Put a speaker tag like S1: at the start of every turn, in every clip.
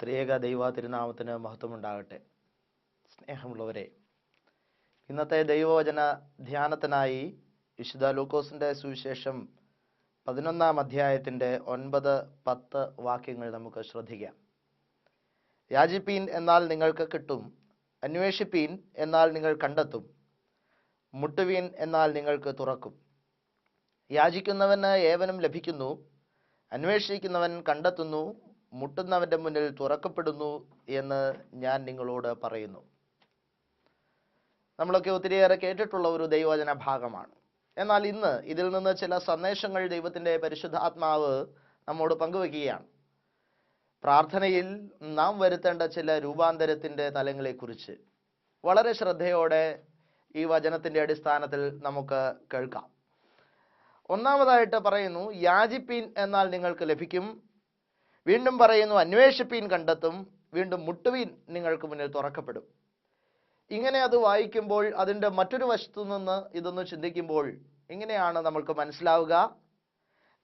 S1: ത്രിയേക ദൈവ തിരുനാമത്തിന് മഹത്വമുണ്ടാകട്ടെ. സ്നേഹമുള്ളവരെ, ഇന്നത്തെ ദൈവവചന ധ്യാനത്തിനായി വിശുദ്ധ ലൂക്കോസിന്റെ സുവിശേഷം 11-ാം അധ്യായത്തിന്റെ 9-10 വാക്യങ്ങൾ നമുക്ക് ശ്രദ്ധിക്കാം. യാചിപ്പീൻ എന്നാൽ നിങ്ങൾക്ക് കിട്ടും, അന്വേഷിപ്പീൻ എന്നാൽ നിങ്ങൾ കണ്ടെത്തും, മുട്ടുവീൻ എന്നാൽ നിങ്ങൾക്ക് തുറക്കും. യാചിക്കുന്നവന് ഏവനും ലഭിക്കുന്നു, അന്വേഷിക്കുന്നവൻ കണ്ടെത്തുന്നു, മുട്ടുന്നവന്റെ മുന്നിൽ തുറക്കപ്പെടുന്നു എന്ന് ഞാൻ നിങ്ങളോട് പറയുന്നു. നമ്മളൊക്കെ ഒത്തിരിയേറെ കേട്ടിട്ടുള്ള ഒരു ദൈവവചന ഭാഗമാണ്. എന്നാൽ ഇന്ന് ഇതിൽ നിന്ന് ചില സന്ദേശങ്ങൾ ദൈവത്തിൻ്റെ പരിശുദ്ധാത്മാവ് നമ്മോട് പങ്കുവെക്കുകയാണ്. പ്രാർത്ഥനയിൽ നാം വരുത്തേണ്ട ചില രൂപാന്തരത്തിൻ്റെ തലങ്ങളെക്കുറിച്ച് വളരെ ശ്രദ്ധയോടെ ഈ വചനത്തിൻ്റെ അടിസ്ഥാനത്തിൽ നമുക്ക് കേൾക്കാം. ഒന്നാമതായിട്ട് പറയുന്നു, യാചിപ്പീൻ എന്നാൽ നിങ്ങൾക്ക് ലഭിക്കും. വീണ്ടും പറയുന്നു, അന്വേഷിപ്പീൻ കണ്ടെത്തും. വീണ്ടും മുട്ടുവീൻ നിങ്ങൾക്ക് മുന്നിൽ തുറക്കപ്പെടും. ഇങ്ങനെ അത് വായിക്കുമ്പോൾ അതിൻ്റെ മറ്റൊരു വശത്തു നിന്ന് ഇതൊന്ന് ചിന്തിക്കുമ്പോൾ ഇങ്ങനെയാണ് നമ്മൾക്ക് മനസ്സിലാവുക.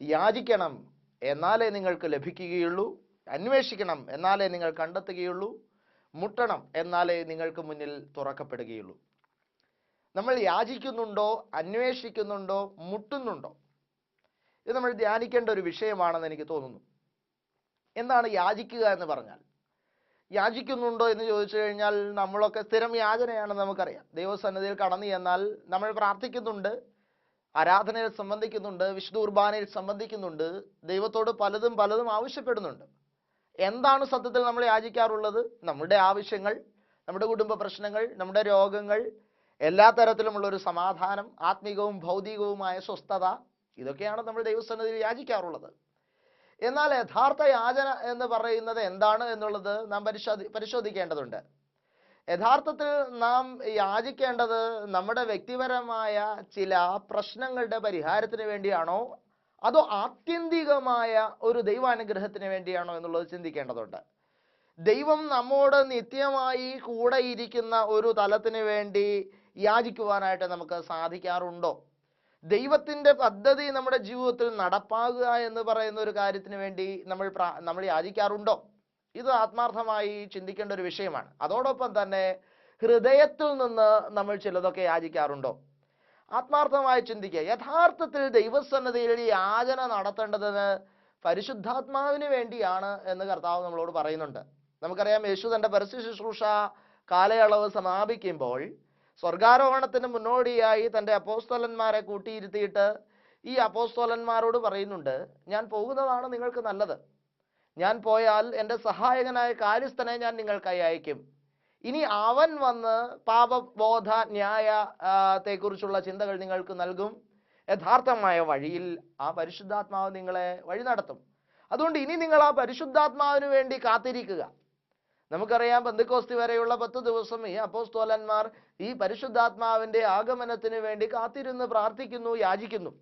S1: യാചിക്കണം എന്നാലേ നിങ്ങൾക്ക് ലഭിക്കുകയുള്ളൂ, അന്വേഷിക്കണം എന്നാലേ നിങ്ങൾ കണ്ടെത്തുകയുള്ളൂ, മുട്ടണം എന്നാലേ നിങ്ങൾക്ക് മുന്നിൽ തുറക്കപ്പെടുകയുള്ളൂ. നമ്മൾ യാചിക്കുന്നുണ്ടോ, അന്വേഷിക്കുന്നുണ്ടോ, മുട്ടുന്നുണ്ടോ? ഇത് നമ്മൾ ധ്യാനിക്കേണ്ട ഒരു വിഷയമാണെന്ന് എനിക്ക് തോന്നുന്നു. എന്താണ് യാചിക്കുക എന്ന് പറഞ്ഞാൽ? യാചിക്കുന്നുണ്ടോ എന്ന് ചോദിച്ചു കഴിഞ്ഞാൽ നമ്മളൊക്കെ സ്ഥിരം യാചനയാണെന്ന് നമുക്കറിയാം. ദൈവസന്നിധിയിൽ കടന്നു ചെന്നാൽ നമ്മൾ പ്രാർത്ഥിക്കുന്നുണ്ട്, ആരാധനയിൽ സംബന്ധിക്കുന്നുണ്ട്, വിശുദ്ധ കുർബാനയിൽ സംബന്ധിക്കുന്നുണ്ട്, ദൈവത്തോട് പലതും ആവശ്യപ്പെടുന്നുണ്ട്. എന്താണ് സത്യത്തിൽ നമ്മൾ യാചിക്കാറുള്ളത്? നമ്മുടെ ആവശ്യങ്ങൾ, നമ്മുടെ കുടുംബ പ്രശ്നങ്ങൾ, നമ്മുടെ രോഗങ്ങൾ, എല്ലാ തരത്തിലുമുള്ളൊരു സമാധാനം, ആത്മീകവും ഭൗതികവുമായ സ്വസ്ഥത, ഇതൊക്കെയാണ് നമ്മൾ ദൈവസന്നിധിയിൽ യാചിക്കാറുള്ളത്. എന്നാൽ യഥാർത്ഥ യാചന എന്ന് പറയുന്നത് എന്താണ് എന്നുള്ളത് നാം പരിശോധിക്കേണ്ടതുണ്ട്. യഥാർത്ഥത്തിൽ നാം യാചിക്കേണ്ടത് നമ്മുടെ വ്യക്തിപരമായ ചില പ്രശ്നങ്ങളുടെ പരിഹാരത്തിന് വേണ്ടിയാണോ, അതോ ആത്യന്തികമായ ഒരു ദൈവാനുഗ്രഹത്തിന് വേണ്ടിയാണോ എന്നുള്ളത് ചിന്തിക്കേണ്ടതുണ്ട്. ദൈവം നമ്മോട് നിത്യമായി കൂടെ ഇരിക്കുന്ന ഒരു തലത്തിന് വേണ്ടി യാചിക്കുവാനായിട്ട് നമുക്ക് സാധിക്കാറുണ്ടോ? ദൈവത്തിൻ്റെ പദ്ധതി നമ്മുടെ ജീവിതത്തിൽ നടപ്പാകുക എന്ന് പറയുന്ന ഒരു കാര്യത്തിന് വേണ്ടി നമ്മൾ യാചിക്കാറുണ്ടോ? ഇത് ആത്മാർത്ഥമായി ചിന്തിക്കേണ്ട ഒരു വിഷയമാണ്. അതോടൊപ്പം തന്നെ ഹൃദയത്തിൽ നിന്ന് നമ്മൾ ചിലതൊക്കെ യാചിക്കാറുണ്ടോ? ആത്മാർത്ഥമായി ചിന്തിക്കുക. യഥാർത്ഥത്തിൽ ദൈവസന്നിധിയിൽ യാചന നടത്തേണ്ടതിന് പരിശുദ്ധാത്മാവിന് വേണ്ടിയാണ് എന്ന് കർത്താവ് നമ്മളോട് പറയുന്നുണ്ട്. നമുക്കറിയാം, യേശു തൻ്റെ പരസ്യ ശുശ്രൂഷ കാലയളവ് സമാപിക്കുമ്പോൾ സ്വർഗാരോഹണത്തിന് മുന്നോടിയായി തൻ്റെ അപ്പോസ്തലന്മാരെ കൂട്ടിയിരുത്തിയിട്ട് ഈ അപ്പോസ്തലന്മാരോട് പറയുന്നുണ്ട്, ഞാൻ പോകുന്നതാണ് നിങ്ങൾക്ക് നല്ലത്. ഞാൻ പോയാൽ എൻ്റെ സഹായകനായ കാര്യസ്ഥനെ ഞാൻ നിങ്ങൾക്കായി അയക്കും. ഇനി അവൻ വന്ന് പാപബോധ ന്യായത്തെക്കുറിച്ചുള്ള ചിന്തകൾ നിങ്ങൾക്ക് നൽകും. യഥാർത്ഥമായ വഴിയിൽ ആ പരിശുദ്ധാത്മാവ് നിങ്ങളെ വഴി നടത്തും. അതുകൊണ്ട് ഇനി നിങ്ങൾ ആ പരിശുദ്ധാത്മാവിന് വേണ്ടി കാത്തിരിക്കുക. നമുക്കറിയാം, പെന്തക്കോസ്തി വരെയുള്ള 10 ദിവസം ഈ അപ്പോസ്തലന്മാർ ഈ പരിശുദ്ധാത്മാവിൻ്റെ ആഗമനത്തിന് വേണ്ടി കാത്തിരുന്ന് പ്രാർത്ഥിക്കുന്നു, യാചിക്കുന്നു.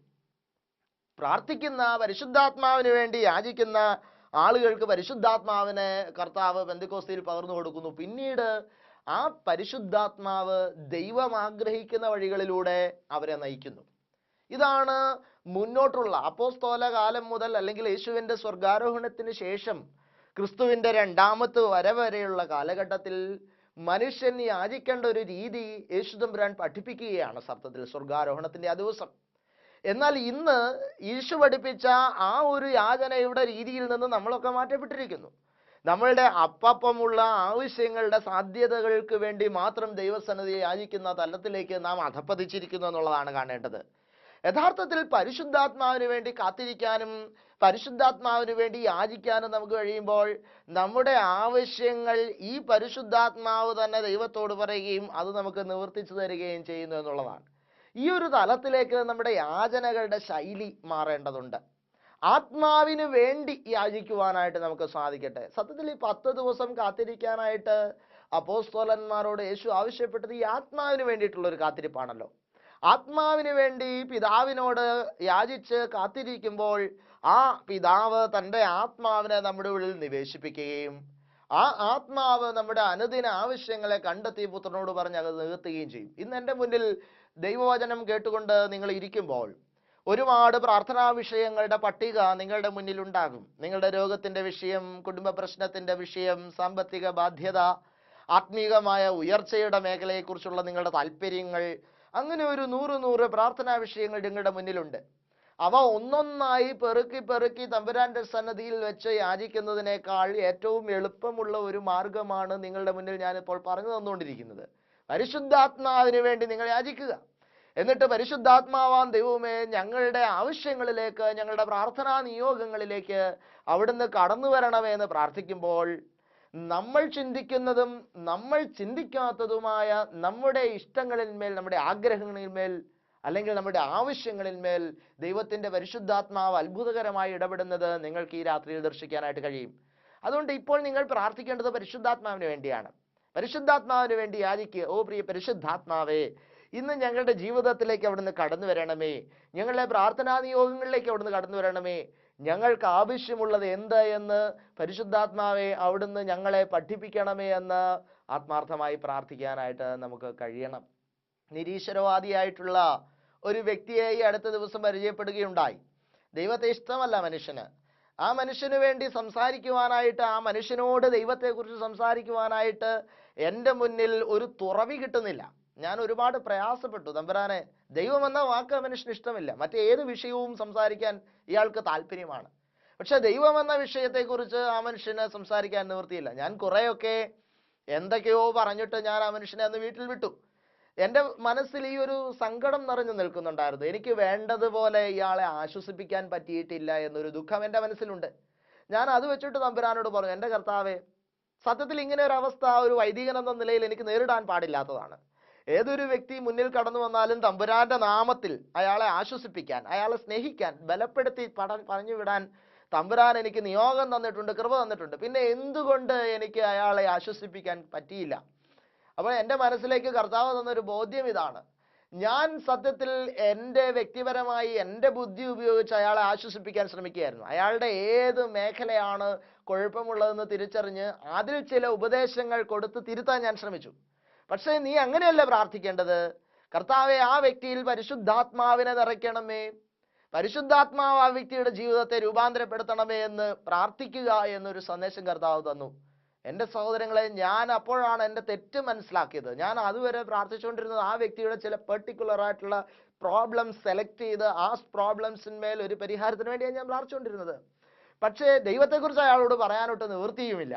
S1: പ്രാർത്ഥിക്കുന്ന, പരിശുദ്ധാത്മാവിന് വേണ്ടി യാചിക്കുന്ന ആളുകൾക്ക് പരിശുദ്ധാത്മാവിനെ കർത്താവ് പെന്തക്കോസ്തിയിൽ പകർന്നു കൊടുക്കുന്നു. പിന്നീട് ആ പരിശുദ്ധാത്മാവ് ദൈവം ആഗ്രഹിക്കുന്ന വഴികളിലൂടെ അവരെ നയിക്കുന്നു. ഇതാണ് മുന്നോട്ടുള്ള അപ്പോസ്തല കാലം മുതൽ, അല്ലെങ്കിൽ യേശുവിൻ്റെ സ്വർഗാരോഹണത്തിന് ശേഷം ക്രിസ്തുവിൻ്റെ 2ാമത്തെ വരെയുള്ള കാലഘട്ടത്തിൽ മനുഷ്യൻ യാചിക്കേണ്ട ഒരു രീതി യേശുദമ്പുരാൻ പഠിപ്പിക്കുകയാണ് സത്യത്തിൽ സ്വർഗാരോഹണത്തിൻ്റെ ആ ദിവസം. എന്നാൽ ഇന്ന് യേശു പഠിപ്പിച്ച ആ ഒരു യാചനയുടെ രീതിയിൽ നിന്ന് നമ്മളൊക്കെ മാറ്റപ്പെട്ടിരിക്കുന്നു. നമ്മളുടെ അപ്പപ്പമുള്ള ആവശ്യങ്ങളുടെ സാധ്യതകൾക്ക് വേണ്ടി മാത്രം ദൈവസന്നിധിയെ യാചിക്കുന്ന തലത്തിലേക്ക് നാം അധപ്പതിച്ചിരിക്കുന്നു എന്നുള്ളതാണ് കാണേണ്ടത്. യഥാർത്ഥത്തിൽ പരിശുദ്ധാത്മാവിന് വേണ്ടി കാത്തിരിക്കാനും പരിശുദ്ധാത്മാവിന് വേണ്ടി യാചിക്കാനും നമുക്ക് കഴിയുമ്പോൾ നമ്മുടെ ആവശ്യങ്ങൾ ഈ പരിശുദ്ധാത്മാവ് തന്നെ ദൈവത്തോട് പറയുകയും അത് നമുക്ക് നിവർത്തിച്ചു തരികയും ചെയ്യുന്നു എന്നുള്ളതാണ്. ഈ ഒരു തലത്തിലേക്ക് നമ്മുടെ യാചനകളുടെ ശൈലി മാറേണ്ടതുണ്ട്. ആത്മാവിന് വേണ്ടി യാചിക്കുവാനായിട്ട് നമുക്ക് സാധിക്കട്ടെ. സത്യത്തിൽ ഈ 10 ദിവസം കാത്തിരിക്കാനായിട്ട് അപ്പോസ്തലന്മാരോട് യേശു ആവശ്യപ്പെട്ടത് ഈ ആത്മാവിന് വേണ്ടിയിട്ടുള്ളൊരു കാത്തിരിപ്പാണല്ലോ. ആത്മാവിന് വേണ്ടി പിതാവിനോട് യാചിച്ച് കാത്തിരിക്കുമ്പോൾ ആ പിതാവ് തൻ്റെ ആത്മാവിനെ നമ്മുടെ ഉള്ളിൽ നിവേശിപ്പിക്കുകയും ആ ആത്മാവ് നമ്മുടെ അനുദിന ആവശ്യങ്ങളെ കണ്ടെത്തി പുത്രനോട് പറഞ്ഞ് അത് നികത്തുകയും ചെയ്യും. ഇന്ന് എൻ്റെ മുന്നിൽ ദൈവവചനം കേട്ടുകൊണ്ട് നിങ്ങൾ ഇരിക്കുമ്പോൾ ഒരുപാട് പ്രാർത്ഥനാ വിഷയങ്ങളുടെ പട്ടിക നിങ്ങളുടെ മുന്നിലുണ്ടാകും. നിങ്ങളുടെ രോഗത്തിന്റെ വിഷയം, കുടുംബ പ്രശ്നത്തിന്റെ വിഷയം, സാമ്പത്തിക ബാധ്യത, ആത്മീകമായ ഉയർച്ചയുടെ മേഖലയെക്കുറിച്ചുള്ള നിങ്ങളുടെ താല്പര്യങ്ങൾ, അങ്ങനെ ഒരു 100 പ്രാർത്ഥനാ വിഷയങ്ങൾ നിങ്ങളുടെ മുന്നിലുണ്ട്. അവ ഒന്നൊന്നായി പെറുക്കി പെറുക്കി തമ്പുരാന്റെ സന്നദ്ധിയിൽ വെച്ച് യാചിക്കുന്നതിനേക്കാൾ ഏറ്റവും എളുപ്പമുള്ള ഒരു മാർഗമാണ് നിങ്ങളുടെ മുന്നിൽ ഞാനിപ്പോൾ പറഞ്ഞു തന്നുകൊണ്ടിരിക്കുന്നത്. പരിശുദ്ധാത്മാവിന് വേണ്ടി നിങ്ങൾ യാചിക്കുക. എന്നിട്ട് പരിശുദ്ധാത്മാവാൻ ദൈവമേ, ഞങ്ങളുടെ ആവശ്യങ്ങളിലേക്ക്, ഞങ്ങളുടെ പ്രാർത്ഥനാ നിയോഗങ്ങളിലേക്ക് അവിടുന്ന് കടന്നു വരണമേ എന്ന് പ്രാർത്ഥിക്കുമ്പോൾ നമ്മൾ ചിന്തിക്കുന്നതും നമ്മൾ ചിന്തിക്കാത്തതുമായ നമ്മുടെ ഇഷ്ടങ്ങളിന്മേൽ, നമ്മുടെ ആഗ്രഹങ്ങളിന്മേൽ, അല്ലെങ്കിൽ നമ്മുടെ ആവശ്യങ്ങളിന്മേൽ ദൈവത്തിന്റെ പരിശുദ്ധാത്മാവ് അത്ഭുതകരമായി ഇടപെടുന്നത് നിങ്ങൾക്ക് ഈ രാത്രിയിൽ ദർശിക്കാനായിട്ട് കഴിയും. അതുകൊണ്ട് ഇപ്പോൾ നിങ്ങൾ പ്രാർത്ഥിക്കേണ്ടത് പരിശുദ്ധാത്മാവിന് വേണ്ടിയാണ്. പരിശുദ്ധാത്മാവിന് വേണ്ടി യാചിക്കുക. ഓ പ്രിയ പരിശുദ്ധാത്മാവേ, ഇന്ന് ഞങ്ങളുടെ ജീവിതത്തിലേക്ക് അവിടുന്ന് കടന്നു വരണമേ. ഞങ്ങളുടെ പ്രാർത്ഥനാ നിയോഗങ്ങളിലേക്ക് അവിടുന്ന് കടന്നു വരണമേ. ഞങ്ങൾക്ക് ആവശ്യമുള്ളത് എന്ത് എന്ന് പരിശുദ്ധാത്മാവെ അവിടുന്ന് ഞങ്ങളെ പഠിപ്പിക്കണമേ എന്ന് ആത്മാർത്ഥമായി പ്രാർത്ഥിക്കാനായിട്ട് നമുക്ക് കഴിയണം. നിരീശ്വരവാദിയായിട്ടുള്ള ഒരു വ്യക്തിയെ ഈ അടുത്ത ദിവസം പരിചയപ്പെടുകയുണ്ടായി. ദൈവത്തെ ഇഷ്ടമല്ല മനുഷ്യന്. ആ മനുഷ്യന് വേണ്ടി സംസാരിക്കുവാനായിട്ട്, ആ മനുഷ്യനോട് ദൈവത്തെക്കുറിച്ച് സംസാരിക്കുവാനായിട്ട് എൻ്റെ മുന്നിൽ ഒരു തുറവി കിട്ടുന്നില്ല. ഞാൻ ഒരുപാട് പ്രയാസപ്പെട്ടു. തമ്പുരാനെ, ദൈവമെന്ന വാക്ക് മനുഷ്യന് ഇഷ്ടമില്ല. മറ്റേത് വിഷയവും സംസാരിക്കാൻ ഇയാൾക്ക് താല്പര്യമാണ്. പക്ഷെ ദൈവമെന്ന വിഷയത്തെക്കുറിച്ച് ആ മനുഷ്യന് സംസാരിക്കാൻ നിവൃത്തിയില്ല. ഞാൻ കുറേയൊക്കെ എന്തൊക്കെയോ പറഞ്ഞിട്ട് ഞാൻ ആ മനുഷ്യനെ അന്ന് വീട്ടിൽ വിട്ടു. എൻ്റെ മനസ്സിൽ ഈ ഒരു സങ്കടം നിറഞ്ഞു നിൽക്കുന്നുണ്ടായിരുന്നു. എനിക്ക് വേണ്ടതുപോലെ ഇയാളെ ആശ്വസിപ്പിക്കാൻ പറ്റിയിട്ടില്ല എന്നൊരു ദുഃഖം എൻ്റെ മനസ്സിലുണ്ട്. ഞാൻ അത് വെച്ചിട്ട് തമ്പുരാനോട് പറഞ്ഞു, എൻ്റെ കർത്താവേ, സത്യത്തിൽ ഇങ്ങനെ ഒരു അവസ്ഥ ഒരു വൈദികൻ എന്ന നിലയിൽ എനിക്ക് നേരിടാൻ പാടില്ലാത്തതാണ്. ഏതൊരു വ്യക്തി മുന്നിൽ കടന്നു വന്നാലും തമ്പുരാന്റെ നാമത്തിൽ അയാളെ ആശ്വസിപ്പിക്കാൻ, അയാളെ സ്നേഹിക്കാൻ, ബലപ്പെടുത്തി പറഞ്ഞു വിടാൻ തമ്പുരാൻ എനിക്ക് നിയോഗം തന്നിട്ടുണ്ട്, കൃപ തന്നിട്ടുണ്ട്. പിന്നെ എന്തുകൊണ്ട് എനിക്ക് അയാളെ ആശ്വസിപ്പിക്കാൻ പറ്റിയില്ല? അപ്പോൾ എൻ്റെ മനസ്സിലേക്ക് കർത്താവ് തന്നൊരു ബോധ്യം ഇതാണ്. ഞാൻ സത്യത്തിൽ എൻ്റെ വ്യക്തിപരമായി എൻ്റെ ബുദ്ധി ഉപയോഗിച്ച് അയാളെ ആശ്വസിപ്പിക്കാൻ ശ്രമിക്കുകയായിരുന്നു. അയാളുടെ ഏത് മേഖലയാണ് കുഴപ്പമുള്ളതെന്ന് തിരിച്ചറിഞ്ഞ് അതിൽ ചില ഉപദേശങ്ങൾ കൊടുത്ത് തിരുത്താൻ ഞാൻ ശ്രമിച്ചു. പക്ഷേ നീ അങ്ങനെയല്ല പ്രാർത്ഥിക്കേണ്ടത്. കർത്താവെ, ആ വ്യക്തിയിൽ പരിശുദ്ധാത്മാവിനെ നിറയ്ക്കണമേ, പരിശുദ്ധാത്മാവ് ആ വ്യക്തിയുടെ ജീവിതത്തെ രൂപാന്തരപ്പെടുത്തണമേ എന്ന് പ്രാർത്ഥിക്കുക എന്നൊരു സന്ദേശം കർത്താവ് തന്നു. എൻ്റെ സഹോദരങ്ങളെ, ഞാൻ അപ്പോഴാണ് എൻ്റെ തെറ്റ് മനസ്സിലാക്കിയത്. ഞാൻ അതുവരെ പ്രാർത്ഥിച്ചുകൊണ്ടിരുന്നത് ആ വ്യക്തിയുടെ ചില പെർട്ടിക്കുലർ ആയിട്ടുള്ള പ്രോബ്ലംസ് സെലക്ട് ചെയ്ത് ആ പ്രോബ്ലംസിന്മേൽ ഒരു പരിഹാരത്തിന് വേണ്ടിയാണ് ഞാൻ പ്രാർത്ഥിച്ചുകൊണ്ടിരുന്നത്. പക്ഷേ ദൈവത്തെക്കുറിച്ച് അയാളോട് പറയാനൊട്ട് നിവൃത്തിയുമില്ല.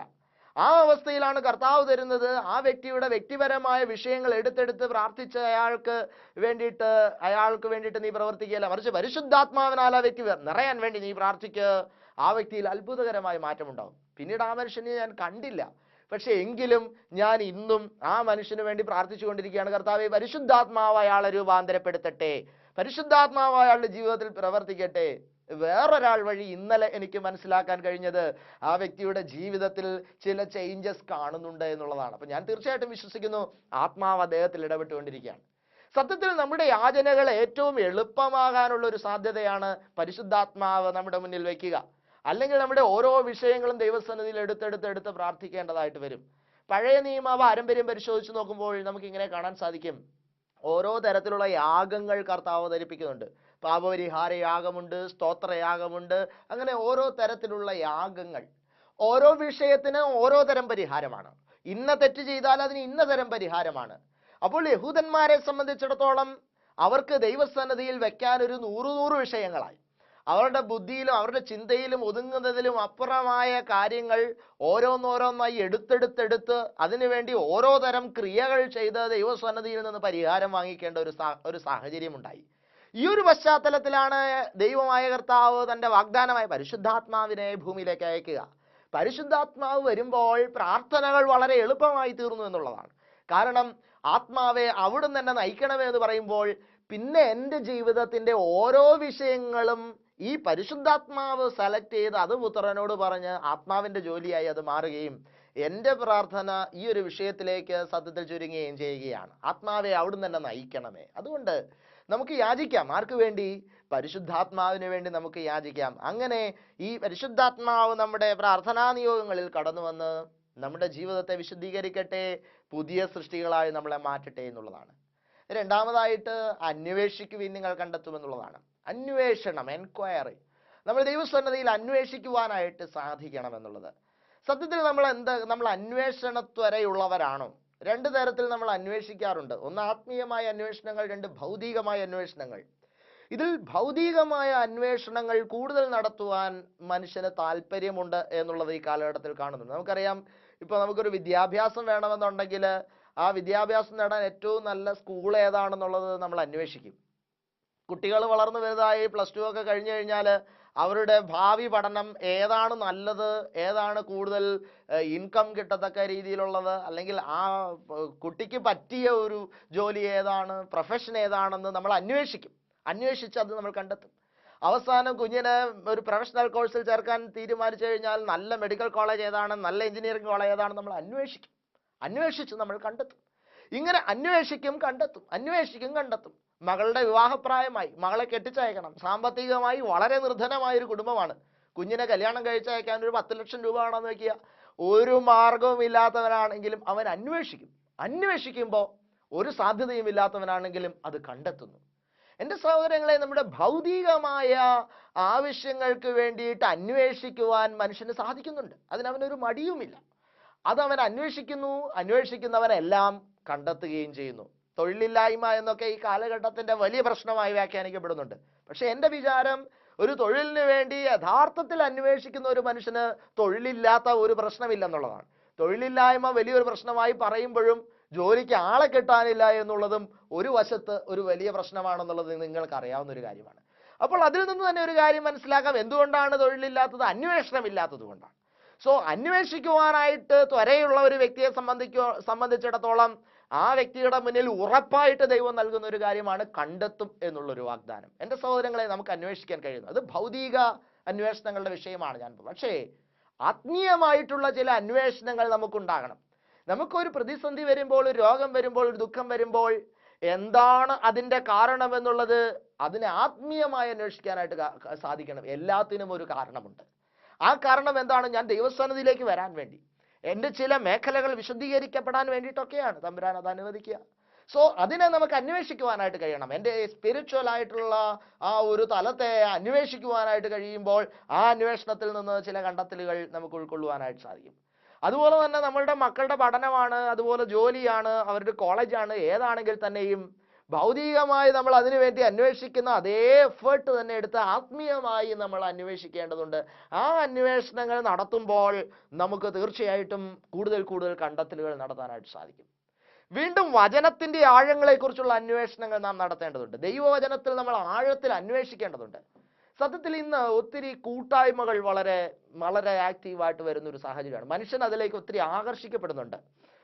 S1: ആ അവസ്ഥയിലാണ് കർത്താവ് തരുന്നത്, ആ വ്യക്തിയുടെ വ്യക്തിപരമായ വിഷയങ്ങൾ എടുത്തെടുത്ത് പ്രാർത്ഥിച്ച് അയാൾക്ക് വേണ്ടിയിട്ട് നീ പ്രവർത്തിക്കുകയല്ല, മറിച്ച് പരിശുദ്ധാത്മാവിനാൽ ആ വ്യക്തി നിറയാൻ വേണ്ടി നീ പ്രാർത്ഥിക്ക്. ആ വ്യക്തിയിൽ അത്ഭുതകരമായ മാറ്റമുണ്ടാവും. പിന്നീട് ആ മനുഷ്യനെ ഞാൻ കണ്ടില്ല. പക്ഷെ എങ്കിലും ഞാൻ ഇന്നും ആ മനുഷ്യന് വേണ്ടി പ്രാർത്ഥിച്ചു കൊണ്ടിരിക്കുകയാണ്. കർത്താവേ, പരിശുദ്ധാത്മാവ് അയാളെ രൂപാന്തരപ്പെടുത്തട്ടെ, പരിശുദ്ധാത്മാവ് അയാളുടെ ജീവിതത്തിൽ പ്രവർത്തിക്കട്ടെ. വേറൊരാൾ വഴി ഇന്നലെ എനിക്ക് മനസ്സിലാക്കാൻ കഴിഞ്ഞത് ആ വ്യക്തിയുടെ ജീവിതത്തിൽ ചില ചേഞ്ചസ് കാണുന്നുണ്ട് എന്നുള്ളതാണ്. അപ്പൊ ഞാൻ തീർച്ചയായിട്ടും വിശ്വസിക്കുന്നു ആത്മാവ് അദ്ദേഹത്തിൽ ഇടപെട്ടുകൊണ്ടിരിക്കുകയാണ്. സത്യത്തിൽ നമ്മുടെ യാചനകൾ ഏറ്റവും എളുപ്പമാകാനുള്ള ഒരു സാധ്യതയാണ് പരിശുദ്ധാത്മാവ് നമ്മുടെ മുന്നിൽ വയ്ക്കുക. അല്ലെങ്കിൽ നമ്മുടെ ഓരോ വിഷയങ്ങളും ദൈവസന്നിധിയിൽ എടുത്ത് പ്രാർത്ഥിക്കേണ്ടതായിട്ട് വരും. പഴയ നിയമ പാരമ്പര്യം പരിശോധിച്ച് നോക്കുമ്പോൾ നമുക്ക് ഇങ്ങനെ കാണാൻ സാധിക്കും. ഓരോ തരത്തിലുള്ള യാഗങ്ങൾ കർത്താവ് അവതരിപ്പിക്കുന്നുണ്ട്. പാപപരിഹാര യാഗമുണ്ട്, സ്തോത്രയാഗമുണ്ട്, അങ്ങനെ ഓരോ തരത്തിലുള്ള യാഗങ്ങൾ. ഓരോ വിഷയത്തിന് ഓരോ തരം പരിഹാരമാണ്. ഇന്ന തെറ്റ് ചെയ്താൽ അതിന് ഇന്ന തരം പരിഹാരമാണ്. അപ്പോൾ യഹൂദന്മാരെ സംബന്ധിച്ചിടത്തോളം അവർക്ക് ദൈവസന്നിധിയിൽ വെക്കാൻ ഒരു 100 വിഷയങ്ങളായി. അവരുടെ ബുദ്ധിയിലും അവരുടെ ചിന്തയിലും ഒതുങ്ങുന്നതിലും അപ്പുറമായ കാര്യങ്ങൾ ഓരോന്നോരോന്നായി എടുത്തെടുത്ത് അതിനുവേണ്ടി ഓരോ തരം ക്രിയകൾ ചെയ്ത് ദൈവസന്നിധിയിൽ നിന്ന് പരിഹാരം വാങ്ങിക്കേണ്ട ഒരു സാഹചര്യം ഉണ്ടായി. ഈ ഒരു പശ്ചാത്തലത്തിലാണ് ദൈവമായ കർത്താവ് തൻ്റെ വാഗ്ദാനമായ പരിശുദ്ധാത്മാവിനെ ഭൂമിയിലേക്ക് അയക്കുക. പരിശുദ്ധാത്മാവ് വരുമ്പോൾ പ്രാർത്ഥനകൾ വളരെ എളുപ്പമായി തീർന്നു എന്നുള്ളതാണ്. കാരണം ആത്മാവെ അവിടുന്ന് എന്നെ നയിക്കണമേ എന്ന് പറയുമ്പോൾ പിന്നെ എൻ്റെ ജീവിതത്തിൻ്റെ ഓരോ വിഷയങ്ങളും ഈ പരിശുദ്ധാത്മാവ് സെലക്ട് ചെയ്ത് അത് പുത്രനോട് പറഞ്ഞ് ആത്മാവിൻ്റെ ജോലിയായി അത് മാറുകയും എൻ്റെ പ്രാർത്ഥന ഈ ഒരു വിഷയത്തിലേക്ക് സത്യത്തിൽ ചുരുങ്ങുകയും ചെയ്യുകയാണ്. ആത്മാവെ അവിടുന്ന് എന്നെ നയിക്കണമേ. അതുകൊണ്ട് നമുക്ക് യാചിക്കാം. ആർക്ക് വേണ്ടി? പരിശുദ്ധാത്മാവിന് വേണ്ടി നമുക്ക് യാചിക്കാം. അങ്ങനെ ഈ പരിശുദ്ധാത്മാവ് നമ്മുടെ പ്രാർത്ഥനാ നിയോഗങ്ങളിൽ കടന്നു വന്ന് നമ്മുടെ ജീവിതത്തെ വിശുദ്ധീകരിക്കട്ടെ, പുതിയ സൃഷ്ടികളായി നമ്മളെ മാറ്റട്ടെ എന്നുള്ളതാണ്. രണ്ടാമതായിട്ട്, അന്വേഷിക്കുവിൻ നിങ്ങൾ കണ്ടെത്തുമെന്നുള്ളതാണ്. അന്വേഷണം, എൻക്വയറി. നമ്മൾ ദൈവസന്നിധിയിൽ അന്വേഷിക്കുവാനായിട്ട് സാധിക്കണം എന്നുള്ളത്. സത്യത്തിൽ നമ്മൾ അന്വേഷണത്വരയുള്ളവരാണോ? രണ്ട് തരത്തിൽ നമ്മൾ അന്വേഷിക്കാറുണ്ട്. ഒന്ന് ആത്മീയമായ അന്വേഷണങ്ങൾ, രണ്ട് ഭൗതികമായ അന്വേഷണങ്ങൾ. ഇതിൽ ഭൗതികമായ അന്വേഷണങ്ങൾ കൂടുതൽ നടത്തുവാൻ മനുഷ്യന് താല്പര്യമുണ്ട് എന്നുള്ളത് ഈ കാലഘട്ടത്തിൽ കാണുന്നുണ്ട്. നമുക്കറിയാം, ഇപ്പോൾ നമുക്കൊരു വിദ്യാഭ്യാസം വേണമെന്നുണ്ടെങ്കിൽ ആ വിദ്യാഭ്യാസം നേടാൻ ഏറ്റവും നല്ല സ്കൂൾ ഏതാണെന്നുള്ളത് നമ്മൾ അന്വേഷിക്കും. കുട്ടികൾ വളർന്നു വലുതായി പ്ലസ് 2 ഒക്കെ കഴിഞ്ഞു കഴിഞ്ഞാൽ അവരുടെ ഭാവി പഠനം ഏതാണ് നല്ലത്, ഏതാണ് കൂടുതൽ ഇൻകം കിട്ടത്തക്ക രീതിയിലുള്ളത്, അല്ലെങ്കിൽ ആ കുട്ടിക്ക് പറ്റിയ ഒരു ജോലി ഏതാണ്, പ്രൊഫഷൻ ഏതാണെന്ന് നമ്മൾ അന്വേഷിച്ച് അത് നമ്മൾ കണ്ടെത്തും. അവസാനം കുഞ്ഞിനെ ഒരു പ്രൊഫഷണൽ കോഴ്സിൽ ചേർക്കാൻ തീരുമാനിച്ചു കഴിഞ്ഞാൽ നല്ല മെഡിക്കൽ കോളേജ് ഏതാണ്, നല്ല എഞ്ചിനീയറിംഗ് കോളേജ് ഏതാണ് നമ്മൾ അന്വേഷിച്ച് നമ്മൾ കണ്ടെത്തും. ഇങ്ങനെ അന്വേഷിക്കും കണ്ടെത്തും. മകളുടെ വിവാഹപ്രായമായി, മകളെ കെട്ടിച്ചയക്കണം. സാമ്പത്തികമായി വളരെ നിർധനമായൊരു കുടുംബമാണ്. കുഞ്ഞിനെ കല്യാണം കഴിച്ചയക്കാൻ ഒരു 10 ലക്ഷം രൂപ ആണെന്ന് വയ്ക്കുക. ഒരു മാർഗവും ഇല്ലാത്തവനാണെങ്കിലും അവൻ അന്വേഷിക്കുമ്പോൾ ഒരു സാധ്യതയും ഇല്ലാത്തവനാണെങ്കിലും അത് കണ്ടെത്തുന്നു. എൻ്റെ സഹോദരങ്ങളെ, നമ്മുടെ ഭൗതികമായ ആവശ്യങ്ങൾക്ക് വേണ്ടിയിട്ട് അന്വേഷിക്കുവാൻ മനുഷ്യന് സാധിക്കുന്നുണ്ട്. അതിനവനൊരു മടിയുമില്ല. അതവൻ അന്വേഷിക്കുന്നവനെല്ലാം കണ്ടെത്തുകയും ചെയ്യുന്നു. തൊഴിലില്ലായ്മ എന്നൊക്കെ ഈ കാലഘട്ടത്തിന്റെ വലിയ പ്രശ്നമായി വ്യാഖ്യാനിക്കപ്പെടുന്നുണ്ട്. പക്ഷെ എൻ്റെ വിചാരം, ഒരു തൊഴിലിന് വേണ്ടി യഥാർത്ഥത്തിൽ അന്വേഷിക്കുന്ന ഒരു മനുഷ്യന് തൊഴിലില്ലാത്ത ഒരു പ്രശ്നമില്ലെന്നുള്ളതാണ്. തൊഴിലില്ലായ്മ വലിയൊരു പ്രശ്നമായി പറയുമ്പോഴും ജോലിക്ക് ആളെ കിട്ടാനില്ല എന്നുള്ളതും ഒരു വശത്ത് ഒരു വലിയ പ്രശ്നമാണെന്നുള്ളത് നിങ്ങൾക്ക് അറിയാവുന്ന ഒരു കാര്യമാണ്. അപ്പോൾ അതിൽ നിന്ന് തന്നെ ഒരു കാര്യം മനസ്സിലാക്കാം, എന്തുകൊണ്ടാണ് തൊഴിലില്ലാത്തത്? അന്വേഷണമില്ലാത്തത് കൊണ്ടാണ്. സോ അന്വേഷിക്കുവാനായിട്ട് ത്വരയുള്ള ഒരു വ്യക്തിയെ സംബന്ധിച്ചിടത്തോളം ആ വ്യക്തിയുടെ മുന്നിൽ ഉറപ്പായിട്ട് ദൈവം നൽകുന്ന ഒരു കാര്യമാണ് കണ്ടെത്തും എന്നുള്ളൊരു വാഗ്ദാനം. എൻ്റെ സഹോദരങ്ങളെ, നമുക്ക് അന്വേഷിക്കാൻ കഴിയുന്നു. അത് ഭൗതിക അന്വേഷണങ്ങളുടെ വിഷയമാണ് ഞാൻ. പക്ഷേ ആത്മീയമായിട്ടുള്ള ചില അന്വേഷണങ്ങൾ നമുക്കുണ്ടാകണം. നമുക്കൊരു പ്രതിസന്ധി വരുമ്പോൾ, ഒരു രോഗം വരുമ്പോൾ, ഒരു ദുഃഖം വരുമ്പോൾ എന്താണ് അതിൻ്റെ കാരണമെന്നുള്ളത് അതിനെ ആത്മീയമായി അന്വേഷിക്കാനായിട്ട് സാധിക്കണം. എല്ലാത്തിനും ഒരു കാരണമുണ്ട്. ആ കാരണം എന്താണ്? ഞാൻ ദൈവസന്നിധിയിലേക്ക് വരാൻ വേണ്ടി, എൻ്റെ ചില മേഖലകൾ വിശുദ്ധീകരിക്കപ്പെടാൻ വേണ്ടിയിട്ടൊക്കെയാണ് തമ്പുരാൻ അത് അനുവദിക്കുക. സോ അതിനെ നമുക്ക് അന്വേഷിക്കുവാനായിട്ട് കഴിയണം. എൻ്റെ സ്പിരിച്വൽ ആയിട്ടുള്ള ആ ഒരു തലത്തെ അന്വേഷിക്കുവാനായിട്ട് കഴിയുമ്പോൾ ആ അന്വേഷണത്തിൽ നിന്ന് ചില കണ്ടെത്തലുകൾ നമുക്ക് ഉൾക്കൊള്ളുവാനായിട്ട് സാധിക്കും. അതുപോലെ തന്നെ നമ്മളുടെ മക്കളുടെ പഠനമാണ്, അതുപോലെ ജോലിയാണ്, അവരുടെ കോളേജാണ്, ഏതാണെങ്കിൽ തന്നെയും ഭൗതികമായി നമ്മൾ അതിനുവേണ്ടി അന്വേഷിക്കുന്ന അതേ എഫേർട്ട് തന്നെ എടുത്ത് ആത്മീയമായി നമ്മൾ അന്വേഷിക്കേണ്ടതുണ്ട്. ആ അന്വേഷണങ്ങൾ നടത്തുമ്പോൾ നമുക്ക് തീർച്ചയായിട്ടും കൂടുതൽ കണ്ടെത്തലുകൾ നടത്താനായിട്ട് സാധിക്കും. വീണ്ടും വചനത്തിന്റെ ആഴങ്ങളെക്കുറിച്ചുള്ള അന്വേഷണങ്ങൾ നാം നടത്തേണ്ടതുണ്ട്. ദൈവവചനത്തിൽ നമ്മൾ ആഴത്തിൽ അന്വേഷിക്കേണ്ടതുണ്ട്. സത്യത്തിൽ ഇന്ന് ഒത്തിരി കൂട്ടായ്മകൾ വളരെ ആക്റ്റീവായിട്ട് വരുന്നൊരു സാഹചര്യമാണ്. മനുഷ്യൻ അതിലേക്ക് ഒത്തിരി ആകർഷിക്കപ്പെടുന്നുണ്ട്.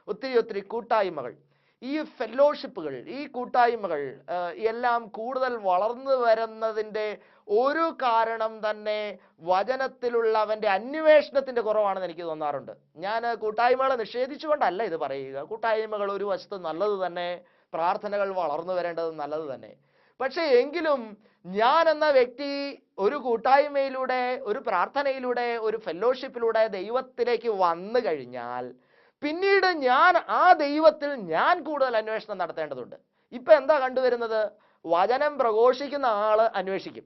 S1: ഒത്തിരി കൂട്ടായ്മകൾ, ഈ ഫെലോഷിപ്പുകൾ, ഈ കൂട്ടായ്മകൾ എല്ലാം കൂടുതൽ വളർന്നു വരുന്നതിൻ്റെ ഒരു കാരണം തന്നെ വചനത്തിലുള്ളവൻ്റെ അന്വേഷണത്തിൻ്റെ കുറവാണെന്ന് എനിക്ക് തോന്നാറുണ്ട്. ഞാൻ കൂട്ടായ്മകളെ നിഷേധിച്ചുകൊണ്ടല്ല ഇത് പറയുക. കൂട്ടായ്മകൾ ഒരു വശത്ത് നല്ലത് തന്നെ, പ്രാർത്ഥനകൾ വളർന്നു വരേണ്ടത് നല്ലത് തന്നെ. പക്ഷേ എങ്കിലും ഞാൻ എന്ന വ്യക്തി ഒരു കൂട്ടായ്മയിലൂടെ, ഒരു പ്രാർത്ഥനയിലൂടെ, ഒരു ഫെലോഷിപ്പിലൂടെ ദൈവത്തിലേക്ക് വന്നു കഴിഞ്ഞാൽ പിന്നീട് ആ ദൈവത്തിൽ ഞാൻ കൂടുതൽ അന്വേഷണം നടത്തേണ്ടതുണ്ട്. ഇപ്പൊ എന്താ കണ്ടുവരുന്നത്? വചനം പ്രഘോഷിക്കുന്ന ആള് അന്വേഷിക്കും.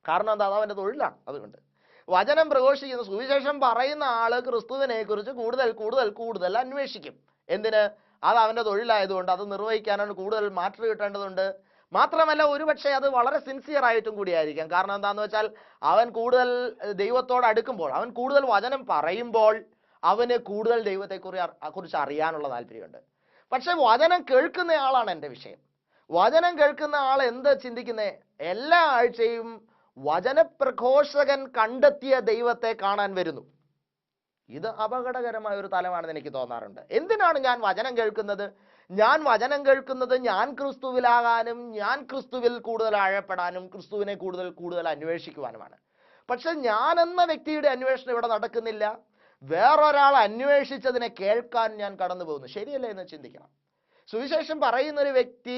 S1: കാരണം എന്താ? അത് അവന്റെ തൊഴിലാണ്. അതുകൊണ്ട് വചനം പ്രഘോഷിക്കുന്ന, സുവിശേഷം പറയുന്ന ആള് ക്രിസ്തുവിനെ കുറിച്ച് കൂടുതൽ അന്വേഷിക്കും. എന്തിന്? അത് അവന്റെ തൊഴിലായതുകൊണ്ട് അത് നിർവഹിക്കാനാണ് കൂടുതൽ മാറ്റർ കിട്ടേണ്ടതുണ്ട്. മാത്രമല്ല, ഒരുപക്ഷെ അത് വളരെ സിൻസിയർ ആയിട്ടും കൂടിയായിരിക്കാം. കാരണം എന്താന്ന് വെച്ചാൽ അവൻ കൂടുതൽ ദൈവത്തോട് അടുക്കുമ്പോൾ, അവൻ കൂടുതൽ വചനം പറയുമ്പോൾ അവന് കൂടുതൽ ദൈവത്തെക്കുറിച്ച് അറിയാനുള്ള താല്പര്യമുണ്ട്. പക്ഷെ വചനം കേൾക്കുന്ന ആളാണ് എൻ്റെ വിഷയം. വചനം കേൾക്കുന്ന ആൾ എന്ത് ചിന്തിക്കുന്നേ? എല്ലാ ആഴ്ചയും വചനപ്രഘോഷകൻ കണ്ടെത്തിയ ദൈവത്തെ കാണാൻ വരുന്നു. ഇത് അപകടകരമായ ഒരു തലമാണെന്ന് എനിക്ക് തോന്നാറുണ്ട്. എന്തിനാണ് ഞാൻ വചനം കേൾക്കുന്നത്? ഞാൻ വചനം കേൾക്കുന്നത് ഞാൻ ക്രിസ്തുവിലാകാനും, ഞാൻ ക്രിസ്തുവിൽ കൂടുതൽ ആഴപ്പെടാനും, ക്രിസ്തുവിനെ കൂടുതൽ അന്വേഷിക്കുവാനുമാണ്. പക്ഷെ ഞാൻ എന്ന വ്യക്തിയുടെ അന്വേഷണം ഇവിടെ നടക്കുന്നില്ല. വേറൊരാൾ അന്വേഷിച്ചതിനെ കേൾക്കാൻ ഞാൻ കടന്നു പോകുന്നു. ശരിയല്ലേ എന്ന് ചിന്തിക്കണം. സുവിശേഷം പറയുന്ന ഒരു വ്യക്തി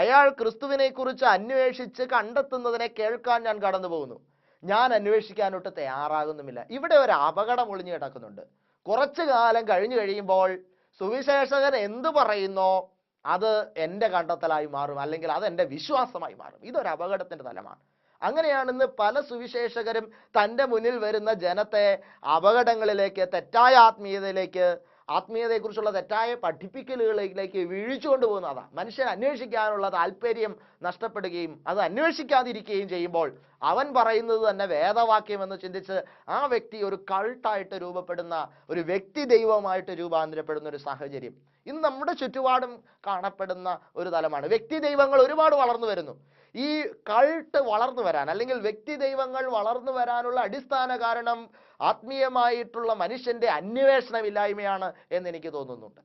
S1: അയാൾ ക്രിസ്തുവിനെ കുറിച്ച് അന്വേഷിച്ച് കണ്ടെത്തുന്നതിനെ കേൾക്കാൻ ഞാൻ കടന്നു പോകുന്നു. ഞാൻ അന്വേഷിക്കാനൊട്ട് തയ്യാറാകുന്നുമില്ല. ഇവിടെ ഒരു അപകടം ഒളിഞ്ഞു കിടക്കുന്നുണ്ട്. കുറച്ചു കാലം കഴിഞ്ഞു കഴിയുമ്പോൾ സുവിശേഷകൻ എന്തു പറയുന്നോ അത് എൻ്റെ കണ്ടെത്തലായി മാറും, അല്ലെങ്കിൽ അത് എൻ്റെ വിശ്വാസമായി മാറും. ഇതൊരു അപകടത്തിൻ്റെ തലമാണ്. അങ്ങനെയാണ് ഇന്ന് പല സുവിശേഷകരും തൻ്റെ മുന്നിൽ വരുന്ന ജനത്തെ അപകടങ്ങളിലേക്ക്, തെറ്റായ ആത്മീയതയെക്കുറിച്ചുള്ള തെറ്റായ പഠിപ്പിക്കലുകളിലേക്ക് വീഴിച്ചുകൊണ്ട് പോകുന്നതാണ്. മനുഷ്യൻ അന്വേഷിക്കാനുള്ള താല്പര്യം നഷ്ടപ്പെടുകയും അത് അന്വേഷിക്കാതിരിക്കുകയും ചെയ്യുമ്പോൾ അവൻ പറയുന്നത് തന്നെ വേദവാക്യം എന്ന് ചിന്തിച്ച് ആ വ്യക്തി ഒരു കൾട്ടായിട്ട് രൂപപ്പെടുന്ന, ഒരു വ്യക്തി ദൈവമായിട്ട് രൂപാന്തരപ്പെടുന്ന ഒരു സാഹചര്യം ഇന്ന് നമ്മുടെ ചുറ്റുപാടും കാണപ്പെടുന്ന ഒരു തലമാണ്. വ്യക്തി ദൈവങ്ങൾ ഒരുപാട് വളർന്നു വരുന്നു. ഈ കൾട്ട് വളർന്നു വരാൻ, അല്ലെങ്കിൽ വ്യക്തി ദൈവങ്ങൾ വളർന്നു വരാനുള്ള അടിസ്ഥാന കാരണം ആത്മീയമായിട്ടുള്ള മനുഷ്യന്റെ അന്വേഷണമില്ലായ്മയാണ് എന്ന് എനിക്ക് തോന്നുന്നുണ്ട്.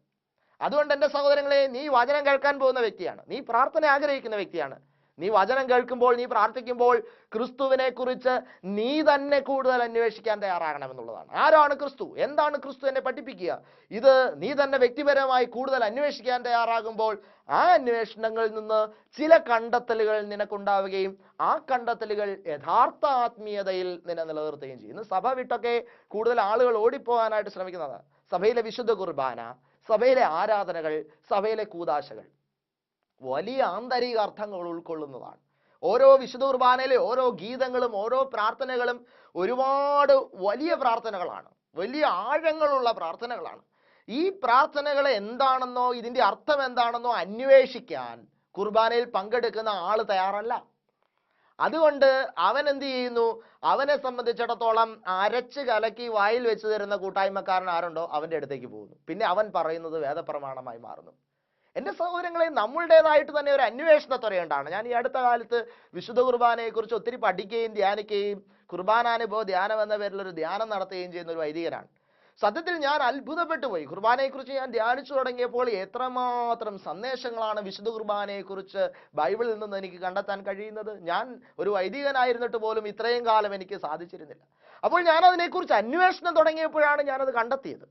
S1: അതുകൊണ്ട് എൻ്റെ സഹോദരങ്ങളെ, നീ വചനം കേൾക്കാൻ പോകുന്ന വ്യക്തിയാണ്, നീ പ്രാർത്ഥന ആഗ്രഹിക്കുന്ന വ്യക്തിയാണ്. നീ വചനം കേൾക്കുമ്പോൾ, നീ പ്രാർത്ഥിക്കുമ്പോൾ ക്രിസ്തുവിനെ കുറിച്ച് നീ തന്നെ കൂടുതൽ അന്വേഷിക്കാൻ തയ്യാറാകണമെന്നുള്ളതാണ്. ആരാണ് ക്രിസ്തു, എന്താണ് ക്രിസ്തു എന്നെ പഠിപ്പിക്കുക, ഇത് നീ തന്നെ വ്യക്തിപരമായി കൂടുതൽ അന്വേഷിക്കാൻ തയ്യാറാകുമ്പോൾ ആ അന്വേഷണങ്ങളിൽ നിന്ന് ചില കണ്ടെത്തലുകൾ നിനക്കുണ്ടാവുകയും ആ കണ്ടെത്തലുകൾ യഥാർത്ഥ ആത്മീയതയിൽ നിന്നെ നിലനിർത്തുകയും ചെയ്യും. ഇന്ന് സഭ വിട്ടൊക്കെ കൂടുതൽ ആളുകൾ ഓടിപ്പോകാനായിട്ട് ശ്രമിക്കുന്നതാണ്. സഭയിലെ വിശുദ്ധ കുർബാന, സഭയിലെ ആരാധനകൾ, സഭയിലെ കൂദാശകൾ വലിയ ആന്തരിക അർത്ഥങ്ങൾ ഉൾക്കൊള്ളുന്നതാണ്. ഓരോ വിശുദ്ധ കുർബാനയിലെ ഓരോ ഗീതങ്ങളും ഓരോ പ്രാർത്ഥനകളും ഒരുപാട് വലിയ പ്രാർത്ഥനകളാണ്, വലിയ ആഴങ്ങളുള്ള പ്രാർത്ഥനകളാണ്. ഈ പ്രാർത്ഥനകൾ എന്താണെന്നോ ഇതിൻ്റെ അർത്ഥം എന്താണെന്നോ അന്വേഷിക്കാൻ കുർബാനയിൽ പങ്കെടുക്കുന്ന ആൾ തയ്യാറല്ല. അതുകൊണ്ട് അവൻ എന്ത് ചെയ്യുന്നു, അവനെ സംബന്ധിച്ചിടത്തോളം അരച്ച് കലക്കി വായിൽ വെച്ച് തരുന്ന കൂട്ടായ്മക്കാരൻ ആരുണ്ടോ അവൻ്റെ അടുത്തേക്ക് പോകുന്നു. പിന്നെ അവൻ പറയുന്നത് വേദപ്രമാണമായി മാറുന്നു. എൻ്റെ സഹോദരങ്ങളെ, നമ്മളുടേതായിട്ട് തന്നെ ഒരു അന്വേഷണത്വരയുണ്ടാണ്. ഞാൻ ഈ അടുത്ത കാലത്ത് വിശുദ്ധ കുർബാനയെക്കുറിച്ച് ഒത്തിരി പഠിക്കുകയും ധ്യാനിക്കുകയും കുർബാനാനുഭവ ധ്യാനം എന്ന പേരിൽ ഒരു ധ്യാനം നടത്തുകയും ചെയ്യുന്ന ഒരു വൈദികനാണ്. സത്യത്തിൽ ഞാൻ അത്ഭുതപ്പെട്ടു പോയി. കുർബാനയെക്കുറിച്ച് ഞാൻ ധ്യാനിച്ചു തുടങ്ങിയപ്പോൾ എത്രമാത്രം സന്ദേശങ്ങളാണ് വിശുദ്ധ കുർബാനയെക്കുറിച്ച് ബൈബിളിൽ നിന്ന് എനിക്ക് കണ്ടെത്താൻ കഴിയുന്നത്. ഞാൻ ഒരു വൈദികനായിരുന്നിട്ട് പോലും ഇത്രയും കാലം എനിക്ക് സാധിച്ചിരുന്നില്ല. അപ്പോൾ ഞാൻ അതിനെക്കുറിച്ച് അന്വേഷണം തുടങ്ങിയപ്പോഴാണ് ഞാനത് കണ്ടെത്തിയത്.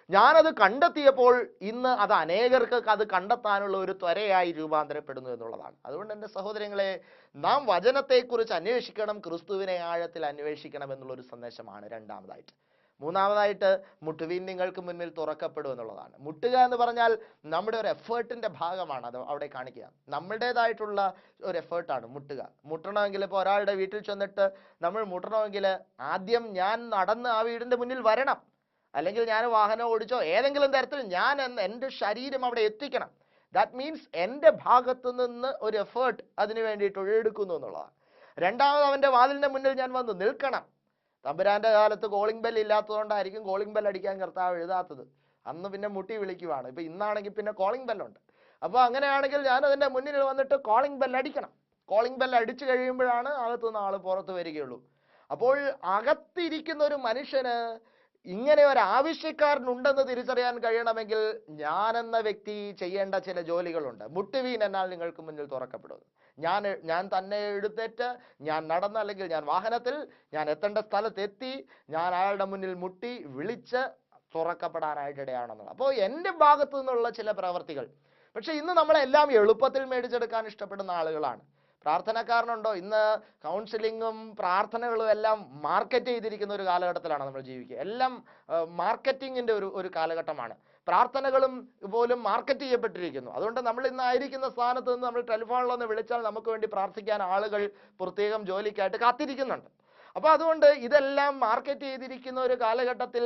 S1: ഞാനത് കണ്ടെത്തിയപ്പോൾ ഇന്ന് അത് അനേകർക്ക് അത് കണ്ടെത്താനുള്ള ഒരു ത്വരയായി രൂപാന്തരപ്പെടുന്നു എന്നുള്ളതാണ്. അതുകൊണ്ട് എൻ്റെ സഹോദരങ്ങളെ, നാം വചനത്തെക്കുറിച്ച് അന്വേഷിക്കണം, ക്രിസ്തുവിനെ ആഴത്തിൽ അന്വേഷിക്കണം എന്നുള്ളൊരു സന്ദേശമാണ് രണ്ടാമതായിട്ട്. മൂന്നാമതായിട്ട്, മുട്ടുവീൻ നിങ്ങൾക്ക് മുന്നിൽ തുറക്കപ്പെടും എന്നുള്ളതാണ്. മുട്ടുക എന്ന് പറഞ്ഞാൽ നമ്മുടെ ഒരു എഫേർട്ടിൻ്റെ ഭാഗമാണ്. അത് അവിടെ കാണിക്കുക, നമ്മുടേതായിട്ടുള്ള ഒരു എഫേർട്ടാണ് മുട്ടുക. മുട്ടണമെങ്കിൽ ഇപ്പോൾ ഒരാളുടെ വീട്ടിൽ ചെന്നിട്ട് നമ്മൾ മുട്ടണമെങ്കിൽ ആദ്യം ഞാൻ നടന്ന് ആ വീടിൻ്റെ മുന്നിൽ വരണം, അല്ലെങ്കിൽ ഞാൻ വാഹനം ഓടിച്ചോ ഏതെങ്കിലും തരത്തിൽ ഞാൻ എൻ്റെ ശരീരം അവിടെ എത്തിക്കണം. ദാറ്റ് മീൻസ് എൻ്റെ ഭാഗത്തു നിന്ന് ഒരു എഫേർട്ട് അതിന് വേണ്ടിയിട്ട് എടുക്കുന്നു എന്നുള്ളതാണ്. രണ്ടാമത്, അവൻ്റെ വാതിലിൻ്റെ മുന്നിൽ ഞാൻ വന്ന് നിൽക്കണം. തമ്പുരാൻ്റെ കാലത്ത് കോളിംഗ് ബെൽ ഇല്ലാത്തതുകൊണ്ടായിരിക്കും കോളിംഗ് ബെൽ അടിക്കാൻ കർത്താവ് എഴുതാത്തത്. അന്ന് പിന്നെ മുട്ടി വിളിക്കുവാണ്. ഇപ്പം ഇന്നാണെങ്കിൽ പിന്നെ കോളിംഗ് ബെല്ലുണ്ട്. അപ്പോൾ അങ്ങനെയാണെങ്കിൽ ഞാൻ അതിൻ്റെ മുന്നിൽ വന്നിട്ട് കോളിംഗ് ബെൽ അടിക്കണം. കോളിംഗ് ബെൽ അടിച്ചു കഴിയുമ്പോഴാണ് അകത്തുനിന്ന് ആൾ പുറത്ത് വരികയുള്ളൂ. അപ്പോൾ അകത്തിരിക്കുന്ന ഒരു മനുഷ്യന് ഇങ്ങനെ ഒരു ആവശ്യക്കാരനുണ്ടെന്ന് തിരിച്ചറിയാൻ കഴിയണമെങ്കിൽ ഞാനെന്ന വ്യക്തി ചെയ്യേണ്ട ചില ജോലികളുണ്ട്. മുട്ടുവീൻ എന്നാൽ നിങ്ങൾക്ക് മുന്നിൽ തുറക്കപ്പെടും. ഞാൻ തന്നെ എഴുന്നേറ്റ് ഞാൻ നടന്ന്, അല്ലെങ്കിൽ ഞാൻ വാഹനത്തിൽ ഞാൻ എത്തേണ്ട സ്ഥലത്തെത്തി ഞാൻ അയാളുടെ മുന്നിൽ മുട്ടി വിളിച്ച് തുറക്കപ്പെടാനായിട്ടിടയാണെന്നുള്ളത്. അപ്പോൾ എൻ്റെ ഭാഗത്തു നിന്നുള്ള ചില പ്രവർത്തികൾ. പക്ഷെ ഇന്ന് നമ്മളെല്ലാം എളുപ്പത്തിൽ മേടിച്ചെടുക്കാൻ ഇഷ്ടപ്പെടുന്ന ആളുകളാണ്. പ്രാർത്ഥനക്കാരനുണ്ടോ? ഇന്ന് കൗൺസിലിങ്ങും പ്രാർത്ഥനകളും എല്ലാം മാർക്കറ്റ് ചെയ്തിരിക്കുന്ന ഒരു കാലഘട്ടത്തിലാണ് നമ്മൾ ജീവിക്കുക. എല്ലാം മാർക്കറ്റിങ്ങിൻ്റെ ഒരു കാലഘട്ടമാണ്. പ്രാർത്ഥനകളും പോലും മാർക്കറ്റ് ചെയ്യപ്പെട്ടിരിക്കുന്നു. അതുകൊണ്ട് നമ്മൾ ഇന്ന് ആയിരിക്കുന്ന സ്ഥാനത്ത് നിന്ന് നമ്മൾ ടെലിഫോണിലൊന്ന് വിളിച്ചാൽ നമുക്ക് വേണ്ടി പ്രാർത്ഥിക്കാൻ ആളുകൾ പ്രത്യേകം ജോലിക്കായിട്ട് കാത്തിരിക്കുന്നുണ്ട്. അപ്പോൾ അതുകൊണ്ട് ഇതെല്ലാം മാർക്കറ്റ് ചെയ്തിരിക്കുന്ന ഒരു കാലഘട്ടത്തിൽ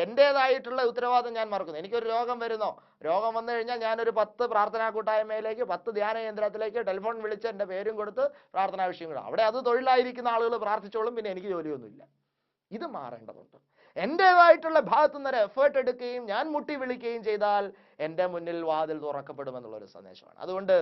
S1: എൻ്റേതായിട്ടുള്ള ഉത്തരവാദിത്വം ഞാൻ മറക്കുന്നു. എനിക്കൊരു രോഗം വരുന്നോ, രോഗം വന്നു കഴിഞ്ഞാൽ ഞാനൊരു 10 പ്രാർത്ഥനാ കൂട്ടായ്മയിലേക്ക് 10 ധ്യാന കേന്ദ്രത്തിലേക്ക് ടെലിഫോൺ വിളിച്ച് എൻ്റെ പേരും കൊടുത്ത് പ്രാർത്ഥനാ വിഷയങ്ങളും അവിടെ അത് തൊഴിലായിരിക്കുന്ന ആളുകൾ പ്രാർത്ഥിച്ചോളും, പിന്നെ എനിക്ക് ജോലിയൊന്നുമില്ല. ഇത് മാറേണ്ടതുണ്ട്. എൻ്റേതായിട്ടുള്ള ഭാഗത്തു നിന്നൊരു എഫേർട്ട് എടുക്കുകയും ഞാൻ മുട്ടി വിളിക്കുകയും ചെയ്താൽ എൻ്റെ മുന്നിൽ വാതിൽ തുറക്കപ്പെടുമെന്നുള്ളൊരു സന്ദേശമാണ്. അതുകൊണ്ട്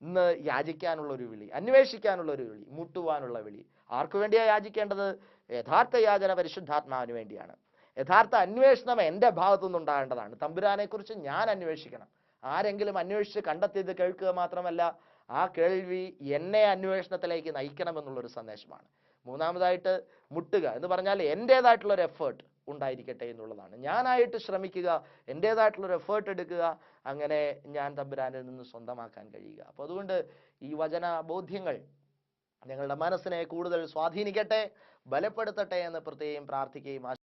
S1: ഇന്ന് യാചിക്കാനുള്ളൊരു വിളി, അന്വേഷിക്കാനുള്ളൊരു വിളി, മുട്ടുവാനുള്ള വിളി. ആർക്കു വേണ്ടിയാണ് യാചിക്കേണ്ടത്? യഥാർത്ഥ യാചന പരിശുദ്ധാത്മാവിന് വേണ്ടിയാണ്. യഥാർത്ഥ അന്വേഷണം എൻ്റെ ഭാഗത്തു നിന്നുണ്ടാകേണ്ടതാണ്. തമ്പുരാനെക്കുറിച്ച് ഞാൻ അന്വേഷിക്കണം. ആരെങ്കിലും അന്വേഷിച്ച് കണ്ടെത്തിയത് കേൾക്കുക മാത്രമല്ല, ആ കേൾവി എന്നെ അന്വേഷണത്തിലേക്ക് നയിക്കണമെന്നുള്ളൊരു സന്ദേശമാണ്. മൂന്നാമതായിട്ട്, മുട്ടുക എന്ന് പറഞ്ഞാൽ എൻ്റേതായിട്ടുള്ളൊരു എഫേർട്ട് ഉണ്ടായിരിക്കട്ടെ എന്നുള്ളതാണ്. ഞാനായിട്ട് ശ്രമിക്കുക, എൻ്റേതായിട്ടുള്ളൊരു എഫേർട്ട് എടുക്കുക, അങ്ങനെ ഞാൻ തമ്പുരാനിൽ നിന്ന് സ്വന്തമാക്കാൻ കഴിയുക. അപ്പോൾ അതുകൊണ്ട് ഈ വചന ബോധ്യങ്ങൾ ഞങ്ങളുടെ മനസ്സിനെ കൂടുതൽ സ്വാധീനിക്കട്ടെ, ബലപ്പെടുത്തട്ടെ എന്ന് പ്രത്യേകം പ്രാർത്ഥിക്കുകയും